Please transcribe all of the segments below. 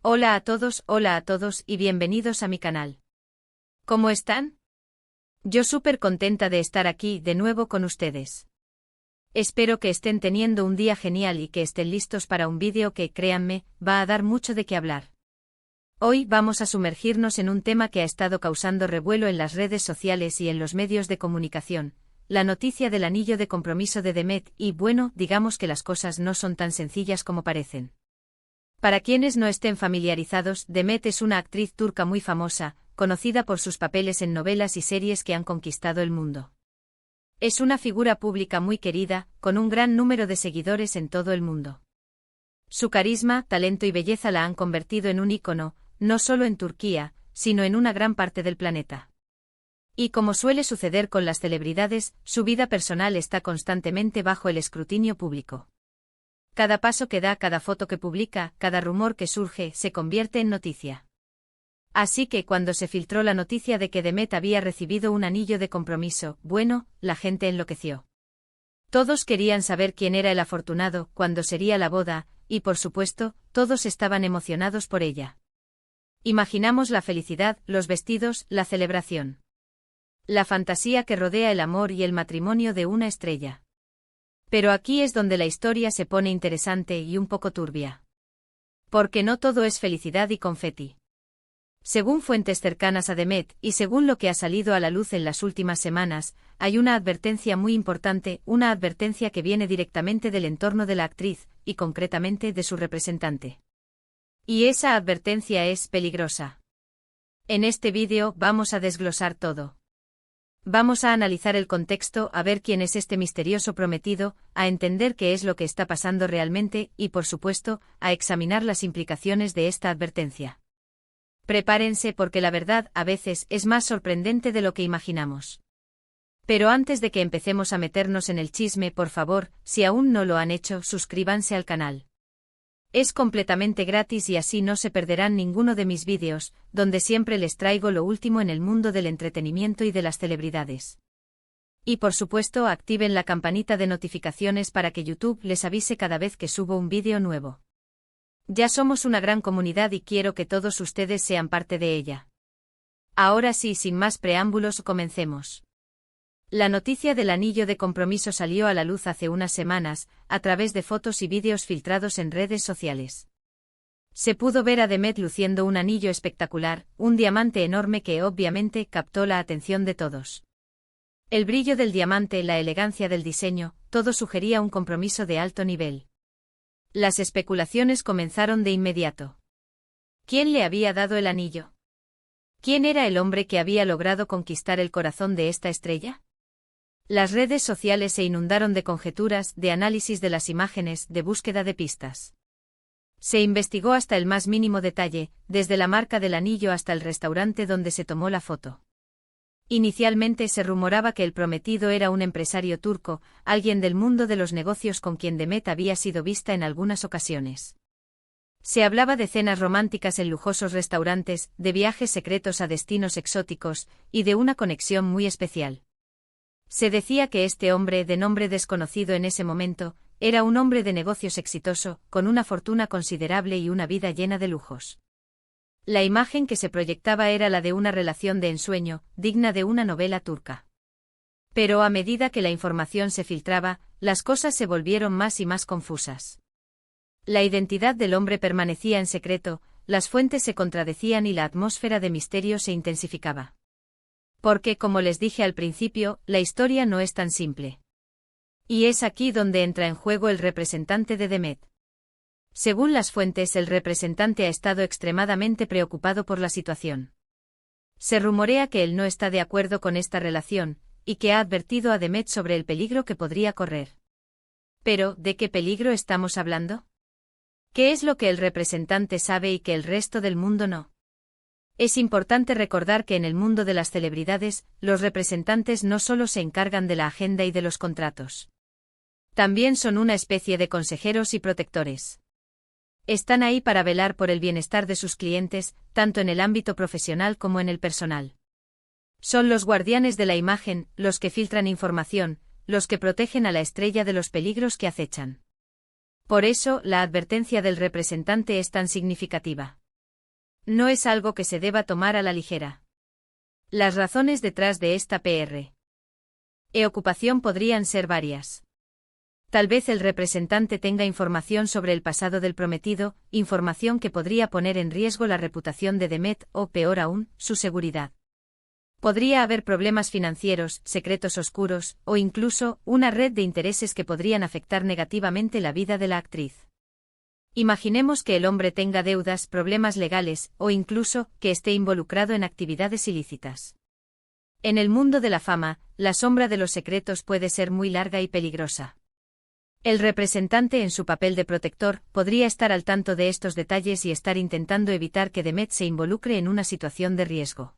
Hola a todos y bienvenidos a mi canal. ¿Cómo están? Yo súper contenta de estar aquí de nuevo con ustedes. Espero que estén teniendo un día genial y que estén listos para un vídeo que, créanme, va a dar mucho de qué hablar. Hoy vamos a sumergirnos en un tema que ha estado causando revuelo en las redes sociales y en los medios de comunicación, la noticia del anillo de compromiso de Demet y, bueno, digamos que las cosas no son tan sencillas como parecen. Para quienes no estén familiarizados, Demet es una actriz turca muy famosa, conocida por sus papeles en novelas y series que han conquistado el mundo. Es una figura pública muy querida, con un gran número de seguidores en todo el mundo. Su carisma, talento y belleza la han convertido en un ícono, no solo en Turquía, sino en una gran parte del planeta. Y como suele suceder con las celebridades, su vida personal está constantemente bajo el escrutinio público. Cada paso que da, cada foto que publica, cada rumor que surge, se convierte en noticia. Así que cuando se filtró la noticia de que Demet había recibido un anillo de compromiso, bueno, la gente enloqueció. Todos querían saber quién era el afortunado, cuándo sería la boda, y por supuesto, todos estaban emocionados por ella. Imaginamos la felicidad, los vestidos, la celebración. La fantasía que rodea el amor y el matrimonio de una estrella. Pero aquí es donde la historia se pone interesante y un poco turbia. Porque no todo es felicidad y confeti. Según fuentes cercanas a Demet, y según lo que ha salido a la luz en las últimas semanas, hay una advertencia muy importante, una advertencia que viene directamente del entorno de la actriz, y concretamente de su representante. Y esa advertencia es peligrosa. En este vídeo vamos a desglosar todo. Vamos a analizar el contexto, a ver quién es este misterioso prometido, a entender qué es lo que está pasando realmente y, por supuesto, a examinar las implicaciones de esta advertencia. Prepárense porque la verdad, a veces, es más sorprendente de lo que imaginamos. Pero antes de que empecemos a meternos en el chisme, por favor, si aún no lo han hecho, suscríbanse al canal. Es completamente gratis y así no se perderán ninguno de mis vídeos, donde siempre les traigo lo último en el mundo del entretenimiento y de las celebridades. Y por supuesto activen la campanita de notificaciones para que YouTube les avise cada vez que subo un vídeo nuevo. Ya somos una gran comunidad y quiero que todos ustedes sean parte de ella. Ahora sí, sin más preámbulos, comencemos. La noticia del anillo de compromiso salió a la luz hace unas semanas, a través de fotos y vídeos filtrados en redes sociales. Se pudo ver a Demet luciendo un anillo espectacular, un diamante enorme que obviamente captó la atención de todos. El brillo del diamante, la elegancia del diseño, todo sugería un compromiso de alto nivel. Las especulaciones comenzaron de inmediato. ¿Quién le había dado el anillo? ¿Quién era el hombre que había logrado conquistar el corazón de esta estrella? Las redes sociales se inundaron de conjeturas, de análisis de las imágenes, de búsqueda de pistas. Se investigó hasta el más mínimo detalle, desde la marca del anillo hasta el restaurante donde se tomó la foto. Inicialmente se rumoraba que el prometido era un empresario turco, alguien del mundo de los negocios con quien Demet había sido vista en algunas ocasiones. Se hablaba de cenas románticas en lujosos restaurantes, de viajes secretos a destinos exóticos, y de una conexión muy especial. Se decía que este hombre, de nombre desconocido en ese momento, era un hombre de negocios exitoso, con una fortuna considerable y una vida llena de lujos. La imagen que se proyectaba era la de una relación de ensueño, digna de una novela turca. Pero a medida que la información se filtraba, las cosas se volvieron más y más confusas. La identidad del hombre permanecía en secreto, las fuentes se contradecían y la atmósfera de misterio se intensificaba. Porque, como les dije al principio, la historia no es tan simple. Y es aquí donde entra en juego el representante de Demet. Según las fuentes, el representante ha estado extremadamente preocupado por la situación. Se rumorea que él no está de acuerdo con esta relación, y que ha advertido a Demet sobre el peligro que podría correr. Pero, ¿de qué peligro estamos hablando? ¿Qué es lo que el representante sabe y que el resto del mundo no? Es importante recordar que en el mundo de las celebridades, los representantes no solo se encargan de la agenda y de los contratos. También son una especie de consejeros y protectores. Están ahí para velar por el bienestar de sus clientes, tanto en el ámbito profesional como en el personal. Son los guardianes de la imagen, los que filtran información, los que protegen a la estrella de los peligros que acechan. Por eso, la advertencia del representante es tan significativa. No es algo que se deba tomar a la ligera. Las razones detrás de esta preocupación podrían ser varias. Tal vez el representante tenga información sobre el pasado del prometido, información que podría poner en riesgo la reputación de Demet o, peor aún, su seguridad. Podría haber problemas financieros, secretos oscuros, o incluso, una red de intereses que podrían afectar negativamente la vida de la actriz. Imaginemos que el hombre tenga deudas, problemas legales, o incluso, que esté involucrado en actividades ilícitas. En el mundo de la fama, la sombra de los secretos puede ser muy larga y peligrosa. El representante en su papel de protector podría estar al tanto de estos detalles y estar intentando evitar que Demet se involucre en una situación de riesgo.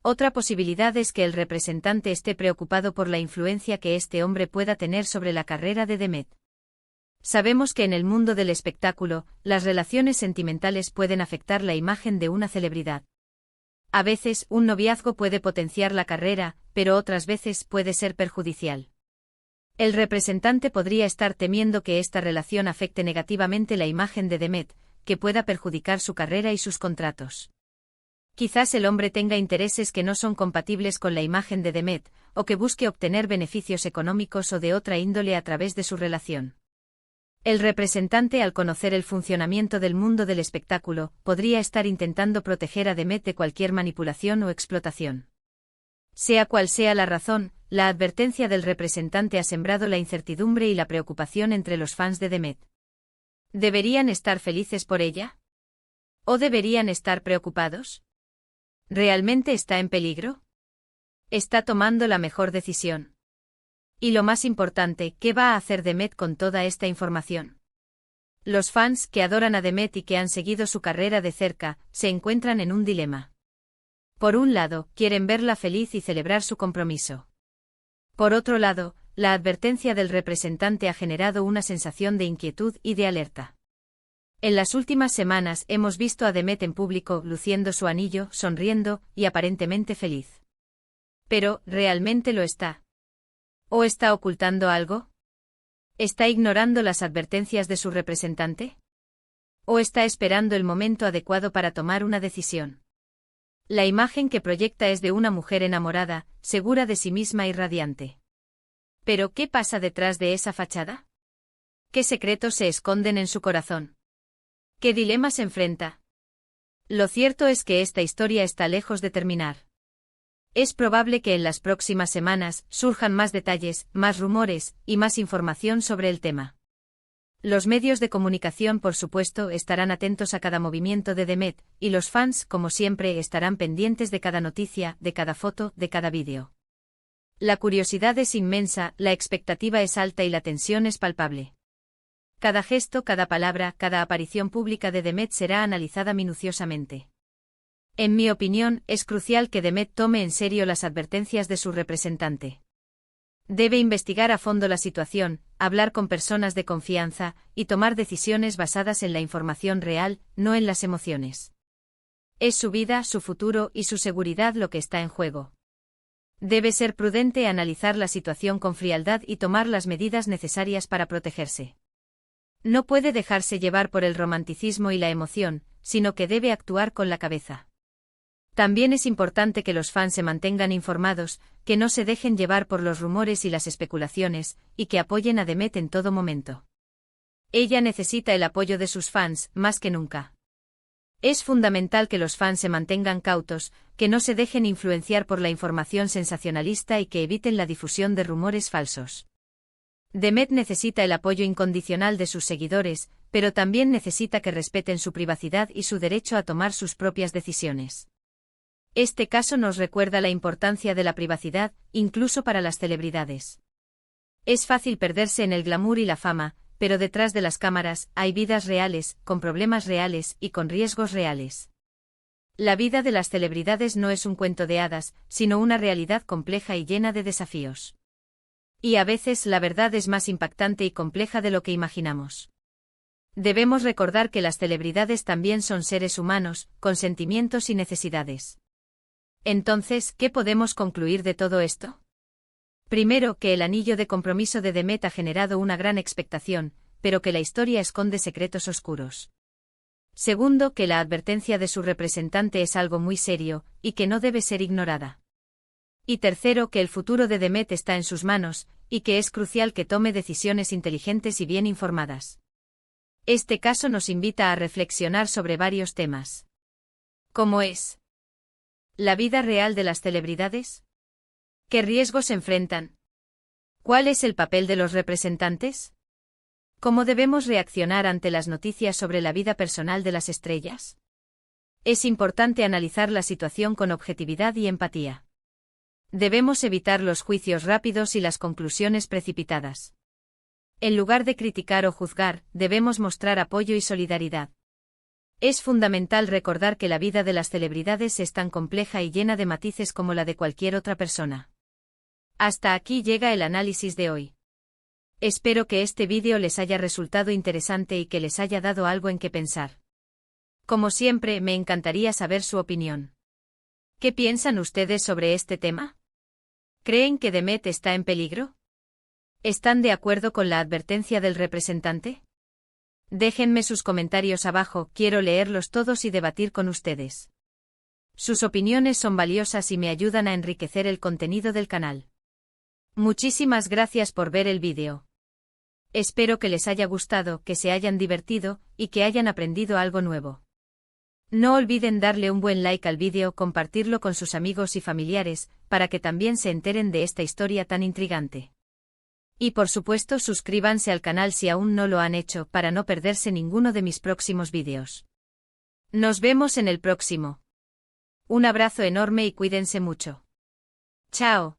Otra posibilidad es que el representante esté preocupado por la influencia que este hombre pueda tener sobre la carrera de Demet. Sabemos que en el mundo del espectáculo, las relaciones sentimentales pueden afectar la imagen de una celebridad. A veces, un noviazgo puede potenciar la carrera, pero otras veces puede ser perjudicial. El representante podría estar temiendo que esta relación afecte negativamente la imagen de Demet, que pueda perjudicar su carrera y sus contratos. Quizás el hombre tenga intereses que no son compatibles con la imagen de Demet, o que busque obtener beneficios económicos o de otra índole a través de su relación. El representante, al conocer el funcionamiento del mundo del espectáculo, podría estar intentando proteger a Demet de cualquier manipulación o explotación. Sea cual sea la razón, la advertencia del representante ha sembrado la incertidumbre y la preocupación entre los fans de Demet. ¿Deberían estar felices por ella? ¿O deberían estar preocupados? ¿Realmente está en peligro? ¿Está tomando la mejor decisión? Y lo más importante, ¿qué va a hacer Demet con toda esta información? Los fans, que adoran a Demet y que han seguido su carrera de cerca, se encuentran en un dilema. Por un lado, quieren verla feliz y celebrar su compromiso. Por otro lado, la advertencia del representante ha generado una sensación de inquietud y de alerta. En las últimas semanas hemos visto a Demet en público luciendo su anillo, sonriendo y aparentemente feliz. Pero, ¿realmente lo está? ¿O está ocultando algo? ¿Está ignorando las advertencias de su representante? ¿O está esperando el momento adecuado para tomar una decisión? La imagen que proyecta es de una mujer enamorada, segura de sí misma y radiante. ¿Pero qué pasa detrás de esa fachada? ¿Qué secretos se esconden en su corazón? ¿Qué dilemas enfrenta? Lo cierto es que esta historia está lejos de terminar. Es probable que en las próximas semanas surjan más detalles, más rumores y más información sobre el tema. Los medios de comunicación, por supuesto, estarán atentos a cada movimiento de Demet, y los fans, como siempre, estarán pendientes de cada noticia, de cada foto, de cada vídeo. La curiosidad es inmensa, la expectativa es alta y la tensión es palpable. Cada gesto, cada palabra, cada aparición pública de Demet será analizada minuciosamente. En mi opinión, es crucial que Demet tome en serio las advertencias de su representante. Debe investigar a fondo la situación, hablar con personas de confianza, y tomar decisiones basadas en la información real, no en las emociones. Es su vida, su futuro y su seguridad lo que está en juego. Debe ser prudente, analizar la situación con frialdad y tomar las medidas necesarias para protegerse. No puede dejarse llevar por el romanticismo y la emoción, sino que debe actuar con la cabeza. También es importante que los fans se mantengan informados, que no se dejen llevar por los rumores y las especulaciones, y que apoyen a Demet en todo momento. Ella necesita el apoyo de sus fans, más que nunca. Es fundamental que los fans se mantengan cautos, que no se dejen influenciar por la información sensacionalista y que eviten la difusión de rumores falsos. Demet necesita el apoyo incondicional de sus seguidores, pero también necesita que respeten su privacidad y su derecho a tomar sus propias decisiones. Este caso nos recuerda la importancia de la privacidad, incluso para las celebridades. Es fácil perderse en el glamour y la fama, pero detrás de las cámaras hay vidas reales, con problemas reales y con riesgos reales. La vida de las celebridades no es un cuento de hadas, sino una realidad compleja y llena de desafíos. Y a veces la verdad es más impactante y compleja de lo que imaginamos. Debemos recordar que las celebridades también son seres humanos, con sentimientos y necesidades. Entonces, ¿qué podemos concluir de todo esto? Primero, que el anillo de compromiso de Demet ha generado una gran expectación, pero que la historia esconde secretos oscuros. Segundo, que la advertencia de su representante es algo muy serio, y que no debe ser ignorada. Y tercero, que el futuro de Demet está en sus manos, y que es crucial que tome decisiones inteligentes y bien informadas. Este caso nos invita a reflexionar sobre varios temas. ¿Cómo es la vida real de las celebridades? ¿Qué riesgos enfrentan? ¿Cuál es el papel de los representantes? ¿Cómo debemos reaccionar ante las noticias sobre la vida personal de las estrellas? Es importante analizar la situación con objetividad y empatía. Debemos evitar los juicios rápidos y las conclusiones precipitadas. En lugar de criticar o juzgar, debemos mostrar apoyo y solidaridad. Es fundamental recordar que la vida de las celebridades es tan compleja y llena de matices como la de cualquier otra persona. Hasta aquí llega el análisis de hoy. Espero que este vídeo les haya resultado interesante y que les haya dado algo en qué pensar. Como siempre, me encantaría saber su opinión. ¿Qué piensan ustedes sobre este tema? ¿Creen que Demet está en peligro? ¿Están de acuerdo con la advertencia del representante? Déjenme sus comentarios abajo, quiero leerlos todos y debatir con ustedes. Sus opiniones son valiosas y me ayudan a enriquecer el contenido del canal. Muchísimas gracias por ver el vídeo. Espero que les haya gustado, que se hayan divertido, y que hayan aprendido algo nuevo. No olviden darle un buen like al vídeo, compartirlo con sus amigos y familiares, para que también se enteren de esta historia tan intrigante. Y por supuesto suscríbanse al canal si aún no lo han hecho, para no perderse ninguno de mis próximos vídeos. Nos vemos en el próximo. Un abrazo enorme y cuídense mucho. Chao.